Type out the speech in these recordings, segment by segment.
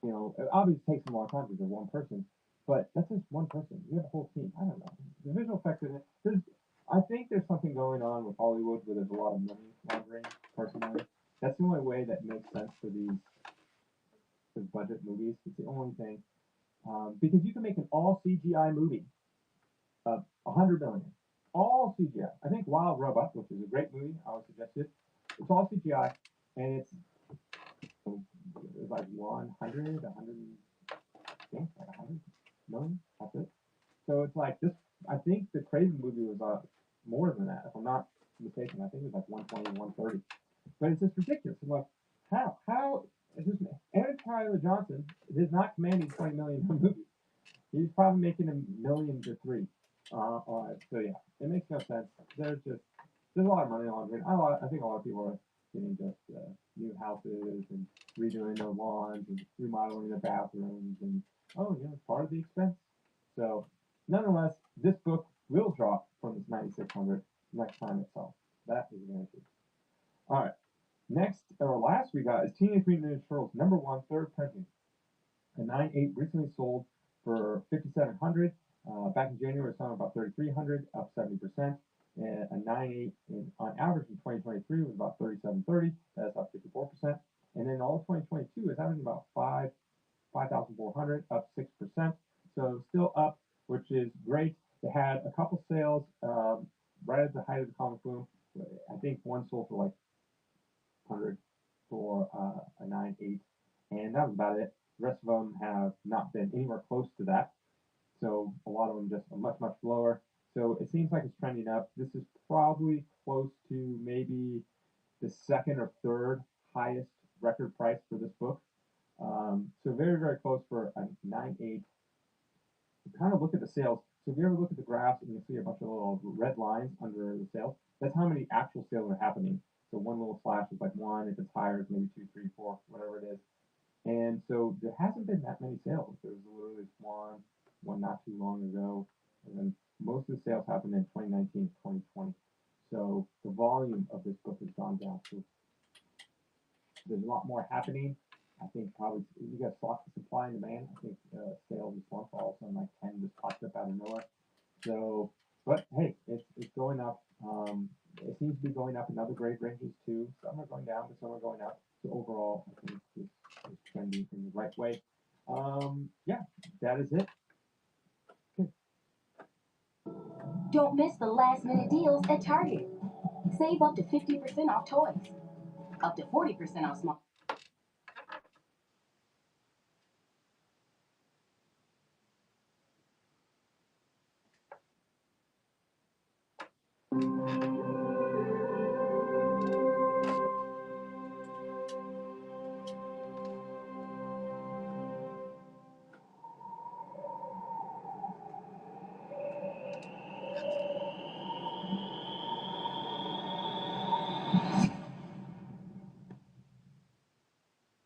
it obviously takes them a long time because they're one person, but that's just one person. You have a whole team. I don't know. The visual effects in it. I think there's something going on with Hollywood where there's a lot of money laundering. Personally, that's the only way that makes sense for these budget movies. It's the only thing because you can make an all CGI movie of 100 million, all CGI. I think Wild Robot, which is a great movie, I would suggest it. It's all CGI, and it's like 100, 100, yeah, like 100 million. That's it. So it's like this. I think the Craven movie was more than that, if I'm not mistaken. I think it was like 120, 130. But it's just ridiculous. I'm like, how? It's just Aaron Tyler Johnson is not commanding 20 million a movie. He's probably making a million to three. So yeah, it makes no sense. There's a lot of money laundering. I think a lot of people are getting just new houses and redoing their lawns and remodeling their bathrooms and it's part of the expense. So nonetheless, this book will drop from its 9600 next time it sells. That is guaranteed. All right. Next or last we got is Teenage Mutant Ninja Turtles #1 third printing. A 9.8 recently sold for 5,700. Back in January, it was selling about 3,300, up 70%. And a 9.8 on average in 2023 was about 3,730. That's up 54%. And then all of 2022 is averaging about 5,400, up 6%. So still up, which is great. They had a couple sales right at the height of the comic boom. I think one sold for like 100 for a 9.8, and that was about it. The rest of them have not been anywhere close to that. So a lot of them just are much, much lower. So it seems like it's trending up. This is probably close to maybe the second or third highest record price for this book. So very, very close for a 9.8. Kind of look at the sales. So if you ever look at the graphs and you see a bunch of little red lines under the sales, that's how many actual sales are happening. So one little slash is like one. If it's higher, it's maybe two, three, four, whatever it is. And so there hasn't been that many sales. There was literally one not too long ago, and then most of the sales happened in 2019, 2020. So the volume of this book has gone down. So there's a lot more happening. I think probably you got supply and demand. I think sales this month all of a sudden like 10 just popped up out of nowhere. So, but hey, it's going up. It seems to be going up in other grade ranges too. Some are going down, but some are going up. So overall, I think it's trending in the right way. Yeah, that is it. Okay. Don't miss the last minute deals at Target. Save up to 50% off toys, up to 40% off small.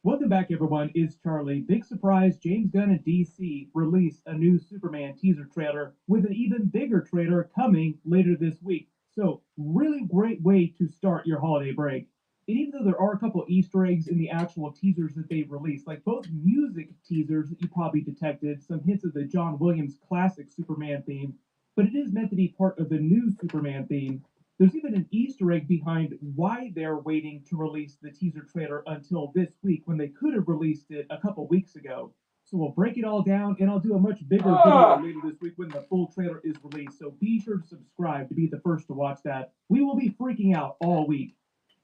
Welcome back, everyone. It's Charlie. Big surprise, James Gunn and DC released a new Superman teaser trailer with an even bigger trailer coming later this week. So, really great way to start your holiday break. And even though there are a couple Easter eggs in the actual teasers that they've released, like both music teasers that you probably detected, some hints of the John Williams classic Superman theme, but it is meant to be part of the new Superman theme. There's even an Easter egg behind why they're waiting to release the teaser trailer until this week when they could have released it a couple weeks ago. So we'll break it all down, and I'll do a much bigger video later this week when the full trailer is released. So be sure to subscribe to be the first to watch that. We will be freaking out all week.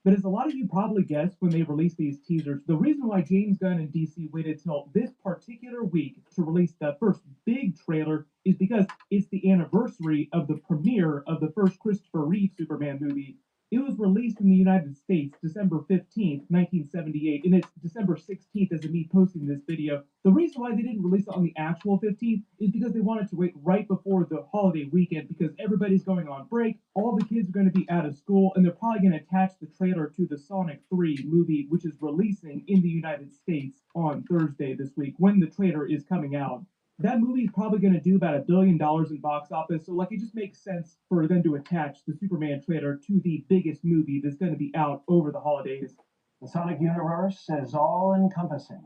But as a lot of you probably guessed when they released these teasers, the reason why James Gunn and DC waited till this particular week to release the first big trailer is because it's the anniversary of the premiere of the first Christopher Reeve Superman movie. It was released in the United States December 15th, 1978, and it's December 16th as of me posting this video. The reason why they didn't release it on the actual 15th is because they wanted to wait right before the holiday weekend because everybody's going on break, all the kids are going to be out of school, and they're probably going to attach the trailer to the Sonic 3 movie, which is releasing in the United States on Thursday this week when the trailer is coming out. That movie is probably going to do about $1 billion in box office, so like it just makes sense for them to attach the Superman trailer to the biggest movie that's going to be out over the holidays. The Sonic universe is all encompassing.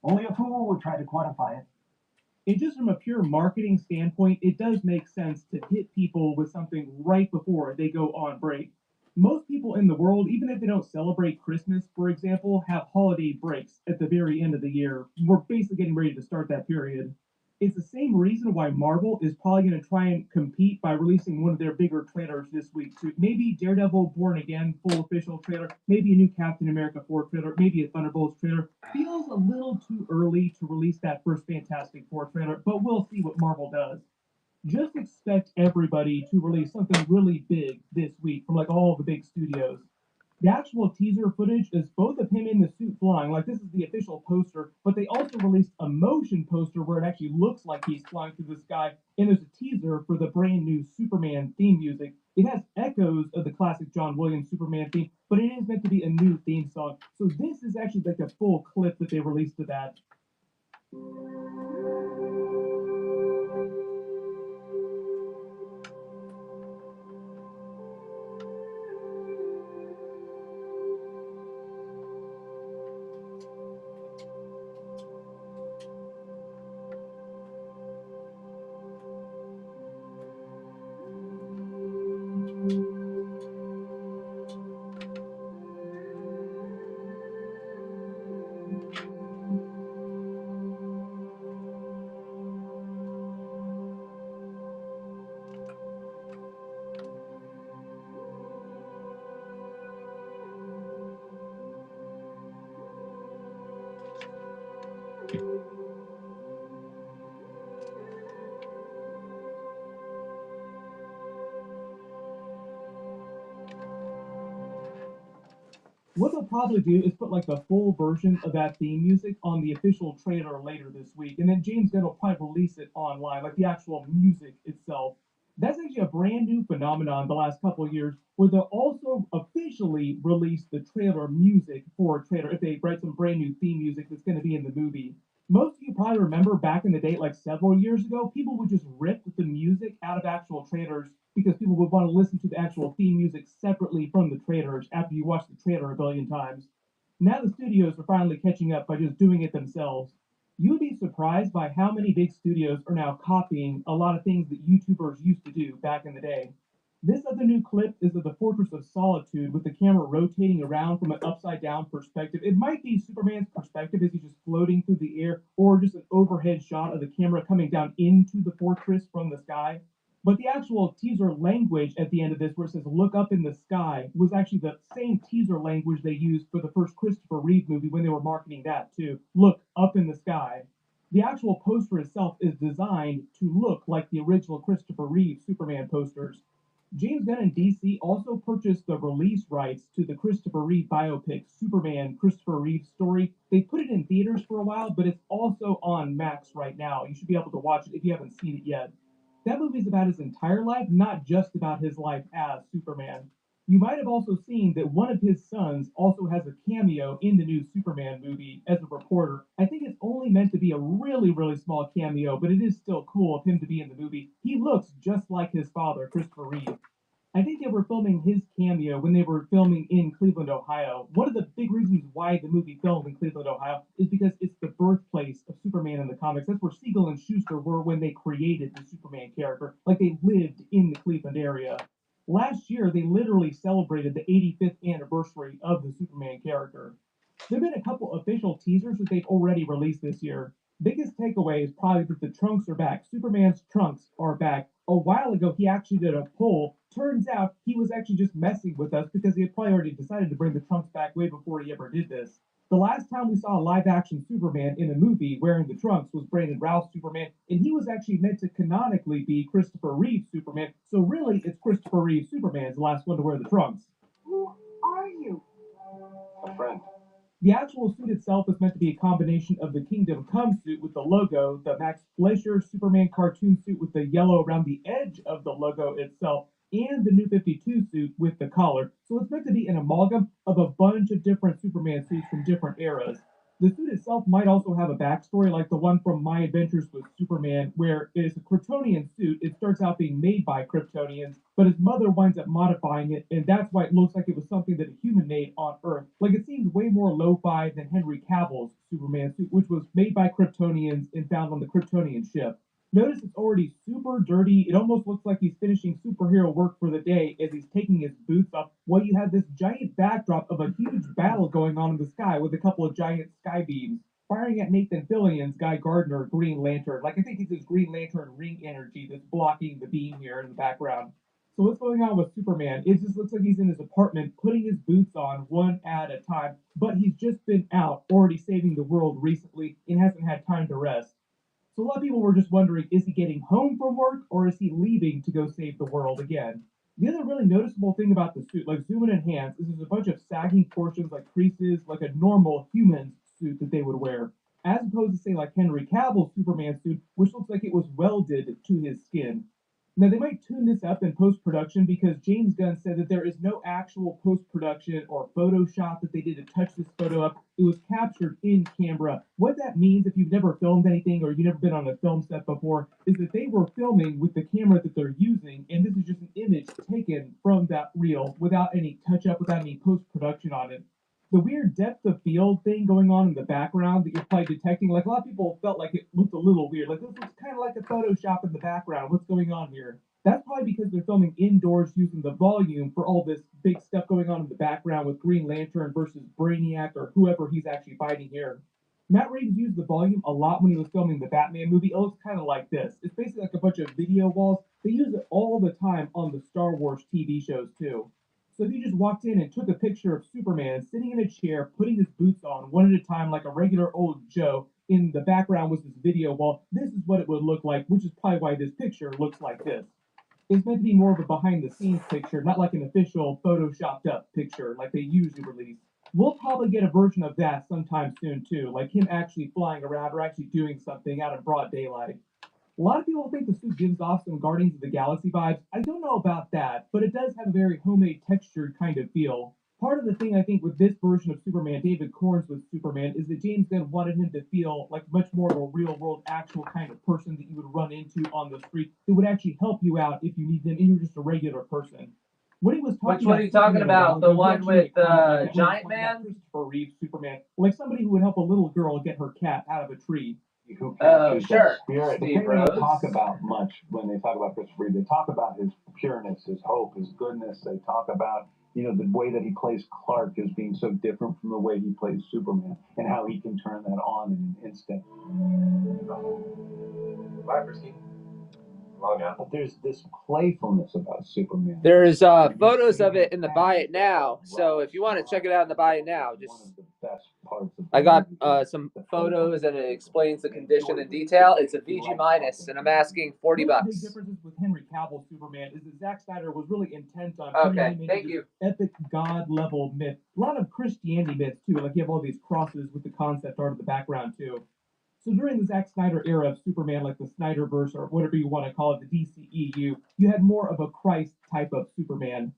Only a fool would try to quantify it. And just from a pure marketing standpoint, it does make sense to hit people with something right before they go on break. Most people in the world, even if they don't celebrate Christmas, for example, have holiday breaks at the very end of the year. We're basically getting ready to start that period. It's the same reason why Marvel is probably going to try and compete by releasing one of their bigger trailers this week too. Maybe Daredevil Born Again full official trailer, maybe a new Captain America 4 trailer, maybe a Thunderbolts trailer. Feels a little too early to release that first Fantastic Four trailer, but we'll see what Marvel does. Just expect everybody to release something really big this week from like all the big studios. The actual teaser footage is both of him in the suit flying, like this is the official poster, but they also released a motion poster where it actually looks like he's flying through the sky, and there's a teaser for the brand new Superman theme music. It has echoes of the classic John Williams Superman theme, but it is meant to be a new theme song. So this is actually like a full clip that they released of that. What they'll probably do is put like the full version of that theme music on the official trailer later this week, and then James Gunn will probably release it online, like the actual music itself. That's actually a brand new phenomenon the last couple of years, where they'll also officially release the trailer music for a trailer if they write some brand new theme music that's going to be in the movie. Most of you probably remember back in the day, like several years ago, people would just rip the music out of actual trailers because people would want to listen to the actual theme music separately from the trailers after you watch the trailer a billion times. Now the studios are finally catching up by just doing it themselves. You would be surprised by how many big studios are now copying a lot of things that YouTubers used to do back in the day. This other new clip is of the Fortress of Solitude with the camera rotating around from an upside down perspective. It might be Superman's perspective as he's just floating through the air, or just an overhead shot of the camera coming down into the fortress from the sky. But the actual teaser language at the end of this, where it says "look up in the sky," was actually the same teaser language they used for the first Christopher Reeve movie when they were marketing that too. Look up in the sky. The actual poster itself is designed to look like the original Christopher Reeve Superman posters. James Gunn and DC also purchased the release rights to the Christopher Reeve biopic Superman Christopher Reeve story. They put it in theaters for a while, but it's also on Max right now. You should be able to watch it if you haven't seen it yet. That movie is about his entire life, not just about his life as Superman. You might have also seen that one of his sons also has a cameo in the new Superman movie as a reporter. I think it's only meant to be a really, really small cameo, but it is still cool of him to be in the movie. He looks just like his father, Christopher Reeve. I think they were filming his cameo when they were filming in Cleveland, Ohio. One of the big reasons why the movie filmed in Cleveland, Ohio, is because it's the birthplace of Superman in the comics. That's where Siegel and Schuster were when they created the Superman character. Like they lived in the Cleveland area. Last year, they literally celebrated the 85th anniversary of the Superman character. There have been a couple official teasers that they've already released this year. Biggest takeaway is probably that the trunks are back. Superman's trunks are back. A while ago, he actually did a poll. Turns out he was actually just messing with us because he had probably already decided to bring the trunks back way before he ever did this. The last time we saw a live action Superman in a movie wearing the trunks was Brandon Routh's Superman, and he was actually meant to canonically be Christopher Reeve's Superman. So really, it's Christopher Reeve's Superman's the last one to wear the trunks. Who are you? A friend. The actual suit itself is meant to be a combination of the Kingdom Come suit with the logo, the Max Fleischer Superman cartoon suit with the yellow around the edge of the logo itself, and the New 52 suit with the collar. So it's meant to be an amalgam of a bunch of different Superman suits from different eras. The suit itself might also have a backstory like the one from My Adventures with Superman, where it is a Kryptonian suit. It starts out being made by Kryptonians, but his mother winds up modifying it, and that's why it looks like it was something that a human made on Earth. Like it seems way more lo-fi than Henry Cavill's Superman suit, which was made by Kryptonians and found on the Kryptonian ship. Notice it's already super dirty. It almost looks like he's finishing superhero work for the day as he's taking his boots off while you have this giant backdrop of a huge battle going on in the sky with a couple of giant sky beams firing at Nathan Fillion's Guy Gardner Green Lantern. Like I think it's his Green Lantern ring energy that's blocking the beam here in the background. So what's going on with Superman? It just looks like he's in his apartment putting his boots on one at a time, but he's just been out already saving the world recently and hasn't had time to rest. So a lot of people were just wondering, is he getting home from work or is he leaving to go save the world again? The other really noticeable thing about the suit, like zoom in and hands, is there's a bunch of sagging portions like creases, like a normal human suit that they would wear, as opposed to say like Henry Cavill's Superman suit, which looks like it was welded to his skin. Now, they might tune this up in post production because James Gunn said that there is no actual post production or Photoshop that they did to touch this photo up. It was captured in camera. What that means, if you've never filmed anything or you've never been on a film set before, is that they were filming with the camera that they're using, and this is just an image taken from that reel without any touch up, without any post production on it. The weird depth of field thing going on in the background that you're probably detecting, like a lot of people felt like it looked a little weird. Like this looks kind of like a Photoshop in the background. What's going on here? That's probably because they're filming indoors using the volume for all this big stuff going on in the background with Green Lantern versus Brainiac or whoever he's actually fighting here. Matt Reeves used the volume a lot when he was filming the Batman movie. It looks kind of like this. It's basically like a bunch of video walls. They use it all the time on the Star Wars TV shows too. So if you just walked in and took a picture of Superman sitting in a chair, putting his boots on one at a time like a regular old Joe, in the background was this video wall, this is what it would look like, which is probably why this picture looks like this. It's meant to be more of a behind the scenes picture, not like an official photoshopped up picture like they usually release. We'll probably get a version of that sometime soon too, like him actually flying around or actually doing something out in broad daylight. A lot of people think the suit gives off some Guardians of the Galaxy vibes. I don't know about that, but it does have a very homemade textured kind of feel. Part of the thing I think with this version of Superman, David Corns with Superman, is that James Gunn wanted him to feel like much more of a real world, actual kind of person that you would run into on the street that would actually help you out if you need them and you're just a regular person. When he was talking Which one are you about talking Superman a while about? The ago, he one actually with made a comment like that when he was Giant talking about Man? Christopher Reeve Superman, like somebody who would help a little girl get her cat out of a tree. Who Oh, captures sure. that spirit. The Steve thing they don't Rhodes. talk about much when they talk about Christopher Reeve, they talk about his pureness, his hope, his goodness. They talk about, you know, the way that he plays Clark as being so different from the way he plays Superman and how he can turn that on in an instant. Bye, Frisky. Well, now. But there's this playfulness about Superman. There's photos of it in the Buy It Now. So if you want to check it out in the Buy It Now, just One of the best parts of I got the movie. some photos and it explains the condition in detail. It's a VG minus, and I'm asking $40. One of the big differences with Henry Cavill's Superman is that Zack Snyder was really intent on turning Okay, him into thank this you. epic god level myth. A lot of Christianity myths too, like you have all these crosses with the concept art in the background too. So during the Zack Snyder era of Superman, like the Snyderverse or whatever you want to call it, the DCEU, you had more of a Christ type of Superman.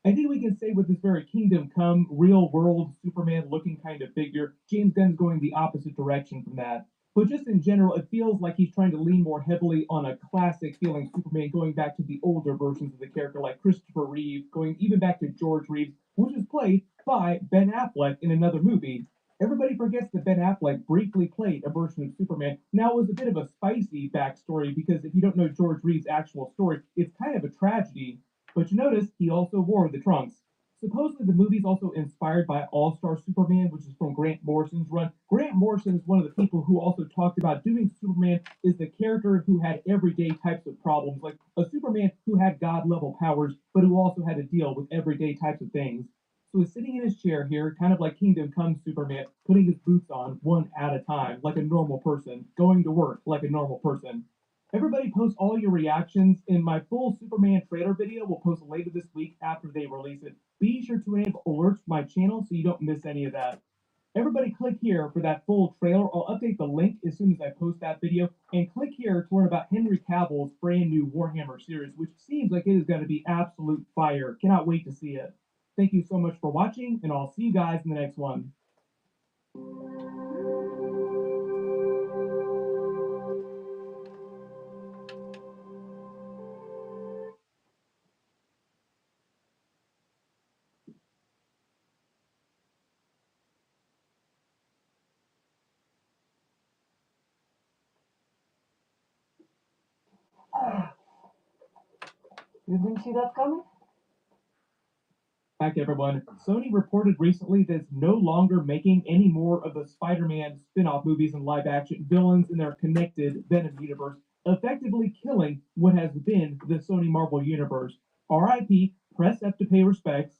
I think we can say with this very Kingdom Come, real world Superman looking kind of figure, James Gunn's going the opposite direction from that. But just in general, it feels like he's trying to lean more heavily on a classic feeling Superman, going back to the older versions of the character, like Christopher Reeve, going even back to George Reeves, which was played by Ben Affleck in another movie. Everybody forgets that Ben Affleck briefly played a version of Superman. Now, it was a bit of a spicy backstory because if you don't know George Reeves' actual story, it's kind of a tragedy. But you notice he also wore the trunks. Supposedly, the movie's also inspired by All-Star Superman, which is from Grant Morrison's run. Grant Morrison is one of the people who also talked about doing Superman is the character who had everyday types of problems, like a Superman who had God-level powers, but who also had to deal with everyday types of things. So he's sitting in his chair here, kind of like Kingdom Come Superman, putting his boots on one at a time, like a normal person, going to work like a normal person. Everybody post all your reactions in my full Superman trailer video. We'll post later this week after they release it. Be sure to enable alerts for my channel so you don't miss any of that. Everybody click here for that full trailer. I'll update the link as soon as I post that video. And click here to learn about Henry Cavill's brand new Warhammer series, which seems like it is going to be absolute fire. Cannot wait to see it. Thank you so much for watching, and I'll see you guys in the next one. You didn't see that coming? Back everyone. Sony reported recently that it's no longer making any more of the Spider-Man spin-off movies and live-action villains in their connected Venom universe, effectively killing what has been the Sony Marvel universe. R.I.P. Press F to pay respects.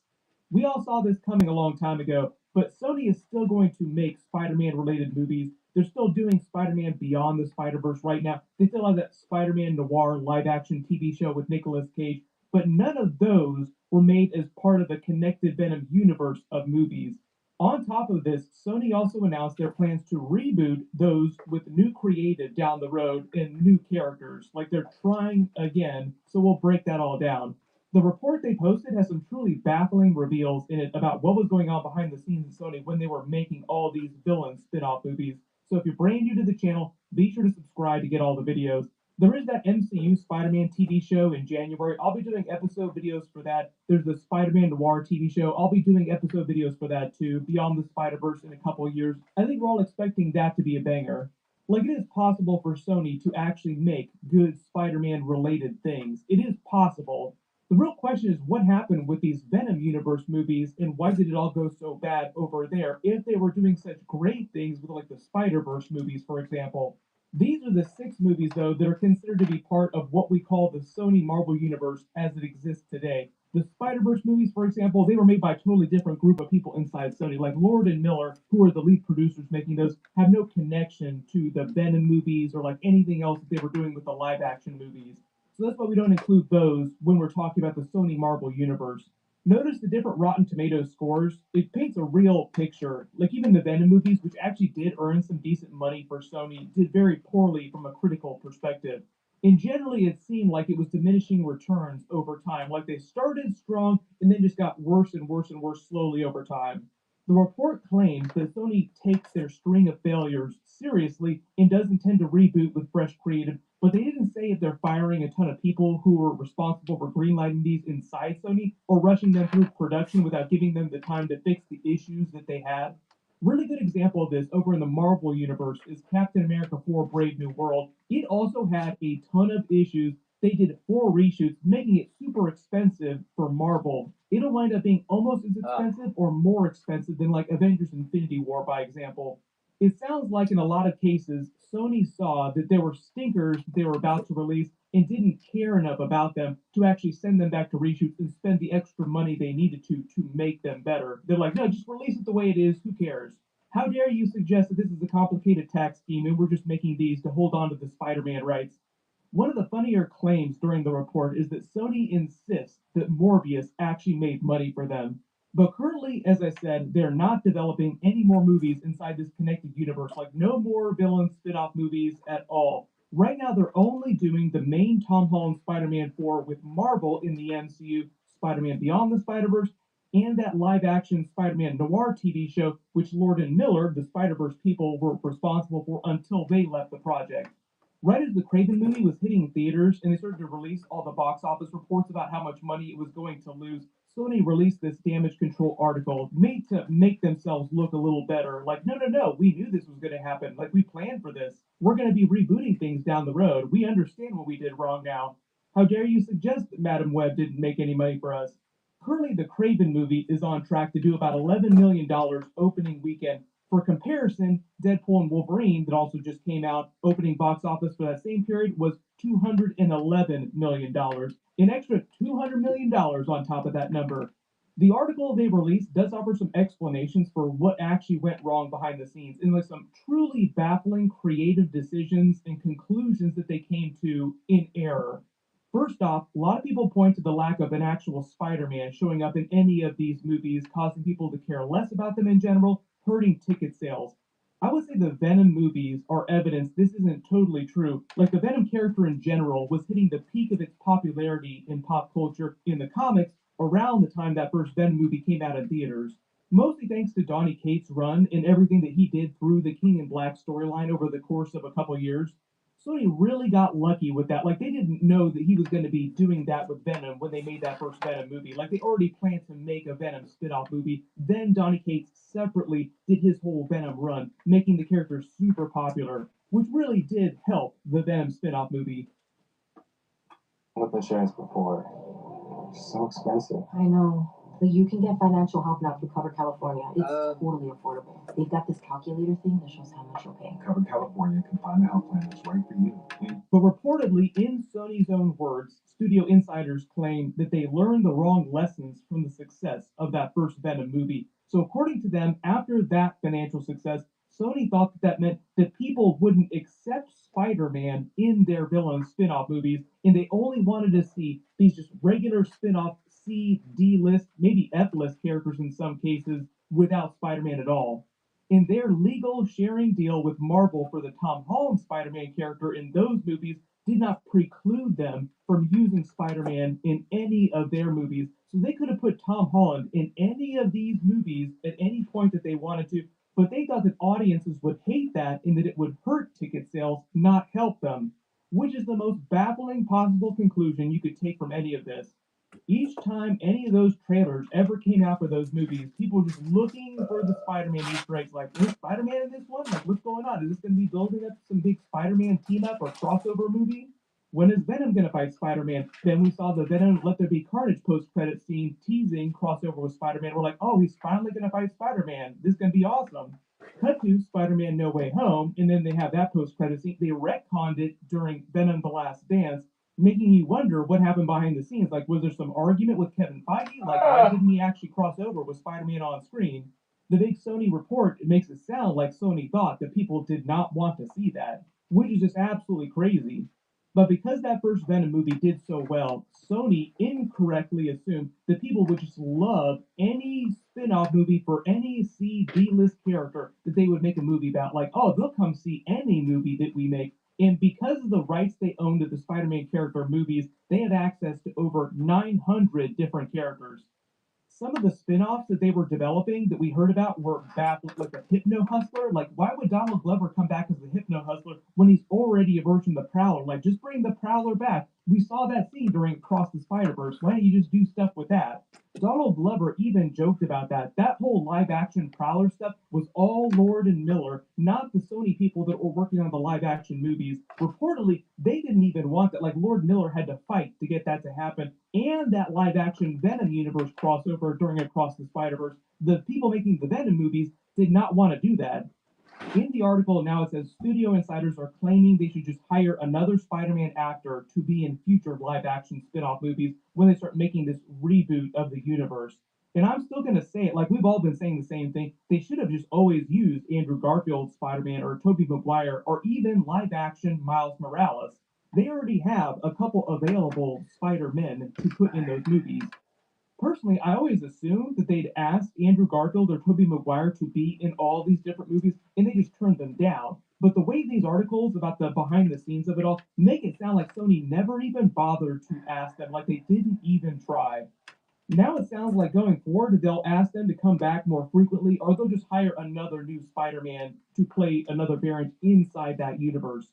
We all saw this coming a long time ago, but Sony is still going to make Spider-Man related movies. They're still doing Spider-Man Beyond the Spider-Verse right now. They still have that Spider-Man noir live-action TV show with Nicolas Cage, but none of those were made as part of the connected Venom universe of movies. On top of this, Sony also announced their plans to reboot those with new creative down the road and new characters. Like they're trying again, so we'll break that all down. The report they posted has some truly baffling reveals in it about what was going on behind the scenes at Sony when they were making all these villain spin-off movies. So if you're brand new to the channel, be sure to subscribe to get all the videos. There is that MCU Spider-Man TV show in January. I'll be doing episode videos for that. There's the Spider-Man Noir TV show. I'll be doing episode videos for that too, Beyond the Spider-Verse in a couple of years. I think we're all expecting that to be a banger. Like, it is possible for Sony to actually make good Spider-Man related things. It is possible. The real question is what happened with these Venom universe movies and why did it all go so bad over there if they were doing such great things with like the Spider-Verse movies, for example. These are the 6 movies, though, that are considered to be part of what we call the Sony Marvel Universe as it exists today. The Spider-Verse movies, for example, they were made by a totally different group of people inside Sony. Like Lord and Miller, who are the lead producers making those, have no connection to the Venom movies or like anything else that they were doing with the live-action movies. So that's why we don't include those when we're talking about the Sony Marvel Universe. Notice the different Rotten Tomatoes scores. It paints a real picture. Like even the Venom movies, which actually did earn some decent money for Sony, did very poorly from a critical perspective. And generally, it seemed like it was diminishing returns over time. Like they started strong and then just got worse and worse and worse slowly over time. The report claims that Sony takes their string of failures seriously and does intend to reboot with fresh creative, but they didn't say if they're firing a ton of people who were responsible for greenlighting these inside Sony or rushing them through production without giving them the time to fix the issues that they had. Really good example of this over in the Marvel universe is Captain America 4 Brave New World. It also had a ton of issues. They did 4 reshoots, making it super expensive for Marvel. It'll wind up being almost as expensive or more expensive than like Avengers Infinity War, by example. It sounds like in a lot of cases, Sony saw that there were stinkers that they were about to release and didn't care enough about them to actually send them back to reshoots and spend the extra money they needed to make them better. They're like, no, just release it the way it is. Who cares? How dare you suggest that this is a complicated tax scheme and we're just making these to hold on to the Spider-Man rights? One of the funnier claims during the report is that Sony insists that Morbius actually made money for them. But currently, as I said, they're not developing any more movies inside this connected universe, like no more villain spin-off movies at all. Right now, they're only doing the main Tom Holland Spider-Man 4 with Marvel in the MCU, Spider-Man Beyond the Spider-Verse, and that live-action Spider-Man Noir TV show, which Lord and Miller, the Spider-Verse people, were responsible for until they left the project. Right as the Craven movie was hitting theaters and they started to release all the box office reports about how much money it was going to lose, Sony released this damage control article made to make themselves look a little better. Like, no, no, no, we knew this was going to happen. Like, we planned for this. We're going to be rebooting things down the road. We understand what we did wrong now. How dare you suggest that Madam Web didn't make any money for us? Currently, the Craven movie is on track to do about $11 million opening weekend. For comparison, Deadpool and Wolverine, that also just came out, opening box office for that same period was $211 million. An extra $200 million on top of that number. The article they released does offer some explanations for what actually went wrong behind the scenes, and like some truly baffling creative decisions and conclusions that they came to in error. First off, a lot of people point to the lack of an actual Spider-Man showing up in any of these movies, causing people to care less about them in general, hurting ticket sales. I would say the Venom movies are evidence this isn't totally true. Like the Venom character in general was hitting the peak of its popularity in pop culture in the comics around the time that first Venom movie came out in theaters. Mostly thanks to Donny Cates' run and everything that he did through the King in Black storyline over the course of a couple years. Sony really got lucky with that. Like, they didn't know that he was going to be doing that with Venom when they made that first Venom movie. Like, they already planned to make a Venom spin-off movie. Then Donny Cates separately did his whole Venom run, making the character super popular, which really did help the Venom spin-off movie. With insurance before. It's so expensive. I know. But you can get financial help now through Cover California. It's totally affordable. They've got this calculator thing that shows how much you'll pay. Cover California can find a health plan that's right for you. But reportedly, in Sony's own words, studio insiders claim that they learned the wrong lessons from the success of that first Venom movie. So, according to them, after that financial success, Sony thought that that meant that people wouldn't accept Spider Man in their villain spin off movies, and they only wanted to see these just regular spin off C, D list, maybe F list characters in some cases without Spider Man at all. In their legal sharing deal with Marvel for the Tom Holland Spider Man character in those movies did not preclude them from using Spider Man in any of their movies. So they could have put Tom Holland in any of these movies at any point that they wanted to, but they thought that audiences would hate that and that it would hurt ticket sales, not help them, which is the most baffling possible conclusion you could take from any of this. Each time any of those trailers ever came out for those movies, people were just looking for the Spider-Man Easter eggs. Like, is Spider-Man in this one? Like, what's going on? Is this going to be building up some big Spider-Man team-up or crossover movie? When is Venom going to fight Spider-Man? Then we saw the Venom Let There Be Carnage post-credit scene teasing crossover with Spider-Man. We're like, oh, he's finally going to fight Spider-Man. This is going to be awesome. Cut to Spider-Man No Way Home, and then they have that post-credit scene. They retconned it during Venom The Last Dance, making you wonder what happened behind the scenes. Like, was there some argument with Kevin Feige? Like, why didn't he actually cross over with Spider-Man on screen? The big Sony report, it makes it sound like Sony thought that people did not want to see that, which is just absolutely crazy. But because that first Venom movie did so well, Sony incorrectly assumed that people would just love any spin-off movie for any C, D-list character that they would make a movie about. Like, oh, they'll come see any movie that we make. And because of the rights they own to the Spider-Man character movies, they have access to over 900 different characters. Some of the spin-offs that they were developing that we heard about were baffling, like the Hypno Hustler. Like, why would Donald Glover come back as the Hypno Hustler when he's already a version of the Prowler? Like, just bring the Prowler back. We saw that scene during Across the Spider-Verse. Why don't you just do stuff with that? Donald Glover even joked about that. That whole live-action Prowler stuff was all Lord and Miller, not the Sony people that were working on the live-action movies. Reportedly, they didn't even want that. Like, Lord Miller had to fight to get that to happen. And that live-action Venom universe crossover during Across the Spider-Verse, the people making the Venom movies did not want to do that. In the article now, it says studio insiders are claiming they should just hire another Spider-Man actor to be in future live-action spin-off movies when they start making this reboot of the universe. And I'm still going to say it, like we've all been saying the same thing. They should have just always used Andrew Garfield's Spider-Man or Tobey Maguire or even live-action Miles Morales. They already have a couple available Spider-Men to put in those movies. Personally, I always assumed that they'd ask Andrew Garfield or Tobey Maguire to be in all these different movies, and they just turned them down. But the way these articles about the behind the scenes of it all make it sound like Sony never even bothered to ask them, like they didn't even try. Now it sounds like going forward, they'll ask them to come back more frequently, or they'll just hire another new Spider-Man to play another variant inside that universe.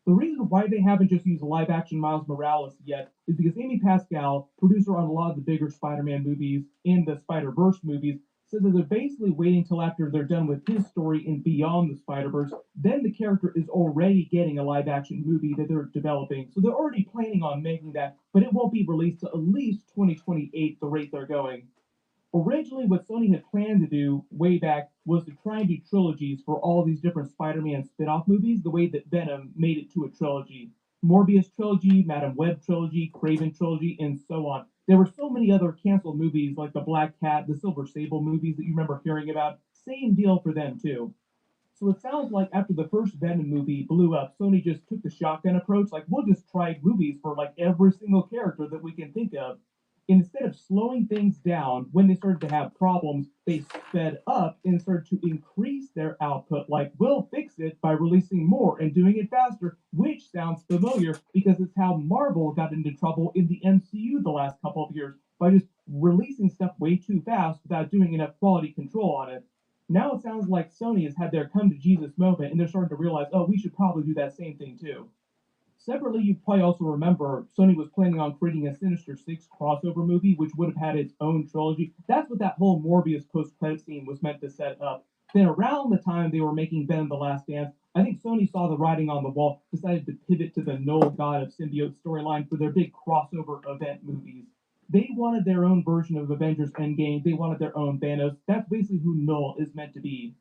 The reason why they haven't just used live action Miles Morales yet is because Amy Pascal, producer on a lot of the bigger Spider Man movies and the Spider Verse movies, said that they're basically waiting till after they're done with his story in Beyond the Spider Verse. Then the character is already getting a live action movie that they're developing. So they're already planning on making that, but it won't be released till at least 2028, the rate they're going. Originally, what Sony had planned to do way back was to try and do trilogies for all these different Spider-Man spin-off movies, the way that Venom made it to a trilogy. Morbius trilogy, Madam Web trilogy, Craven trilogy, and so on. There were so many other canceled movies like the Black Cat, the Silver Sable movies that you remember hearing about. Same deal for them too. So it sounds like after the first Venom movie blew up, Sony just took the shotgun approach, like we'll just try movies for like every single character that we can think of. Instead of slowing things down when they started to have problems, they sped up and started to increase their output. Like, we'll fix it by releasing more and doing it faster, which sounds familiar because it's how Marvel got into trouble in the MCU the last couple of years by just releasing stuff way too fast without doing enough quality control on it. Now it sounds like Sony has had their come to Jesus moment and they're starting to realize, oh, we should probably do that same thing too. Separately, you probably also remember Sony was planning on creating a Sinister Six crossover movie, which would have had its own trilogy. That's what that whole Morbius post-credit scene was meant to set up. Then around the time they were making Venom: The Last Dance, I think Sony saw the writing on the wall, decided to pivot to the Noel God of Symbiote storyline for their big crossover event movies. They wanted their own version of Avengers Endgame. They wanted their own Thanos. That's basically who Noel is meant to be.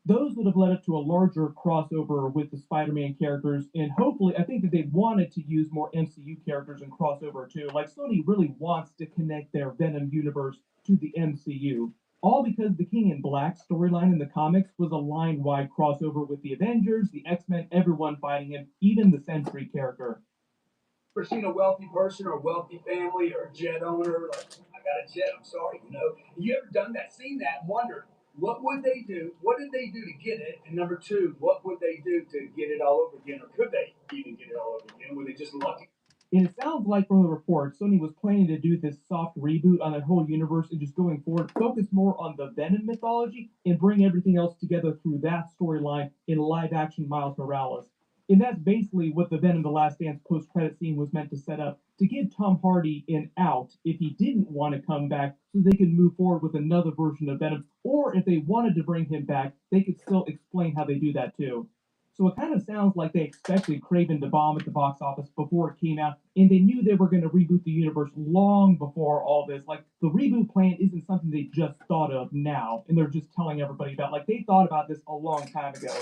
Those would have led up to a larger crossover with the Spider-Man characters, and hopefully, I think that they wanted to use more MCU characters in crossover too. Like Sony really wants to connect their Venom universe to the MCU, all because the King in Black storyline in the comics was a line-wide crossover with the Avengers, the X-Men, everyone fighting him, even the Sentry character. Ever seen a wealthy person or a wealthy family or a jet owner? Like, I got a jet, I'm sorry, You ever done that, seen that, and wondered, what would they do? What did they do to get it? And number two, what would they do to get it all over again? Or could they even get it all over again? Were they just lucky? And it sounds like from the report, Sony was planning to do this soft reboot on their whole universe and just going forward, focus more on the Venom mythology and bring everything else together through that storyline in live action Miles Morales. And that's basically what the Venom The Last Dance post credit scene was meant to set up to give Tom Hardy an out if he didn't want to come back so they could move forward with another version of Venom. Or if they wanted to bring him back, they could still explain how they do that too. So it kind of sounds like they expected Craven to bomb at the box office before it came out, and they knew they were going to reboot the universe long before all this. Like, the reboot plan isn't something they just thought of now, and they're just telling everybody about. Like, they thought about this a long time ago.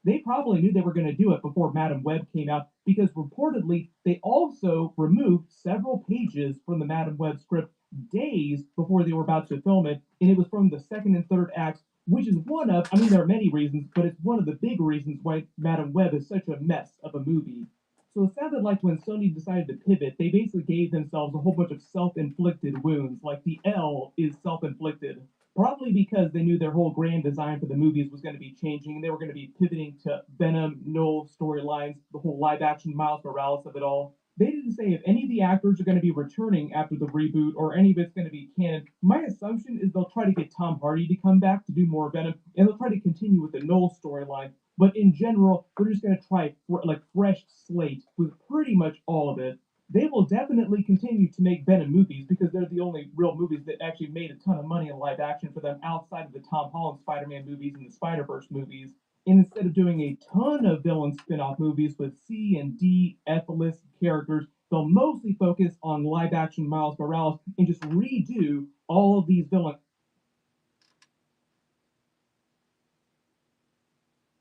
They probably knew they were going to do it before Madam Web came out, because reportedly, they also removed several pages from the Madam Web script days before they were about to film it, and it was from the second and third acts, which is one of, I mean, there are many reasons, but it's one of the big reasons why Madam Web is such a mess of a movie. So it sounded like when Sony decided to pivot, they basically gave themselves a whole bunch of self-inflicted wounds, like the L is self-inflicted. Probably because they knew their whole grand design for the movies was going to be changing, and they were going to be pivoting to Venom, Noel storylines, the whole live-action Miles Morales of it all. They didn't say if any of the actors are going to be returning after the reboot or any of it's going to be canon. My assumption is they'll try to get Tom Hardy to come back to do more Venom, and they'll try to continue with the Noel storyline. But in general, they're just going to try like fresh slate with pretty much all of it. They will definitely continue to make Venom movies because they're the only real movies that actually made a ton of money in live action for them outside of the Tom Holland Spider-Man movies and the Spider-Verse movies. And instead of doing a ton of villain spin-off movies with C and D F-list characters, they'll mostly focus on live-action Miles Morales and just redo all of these villain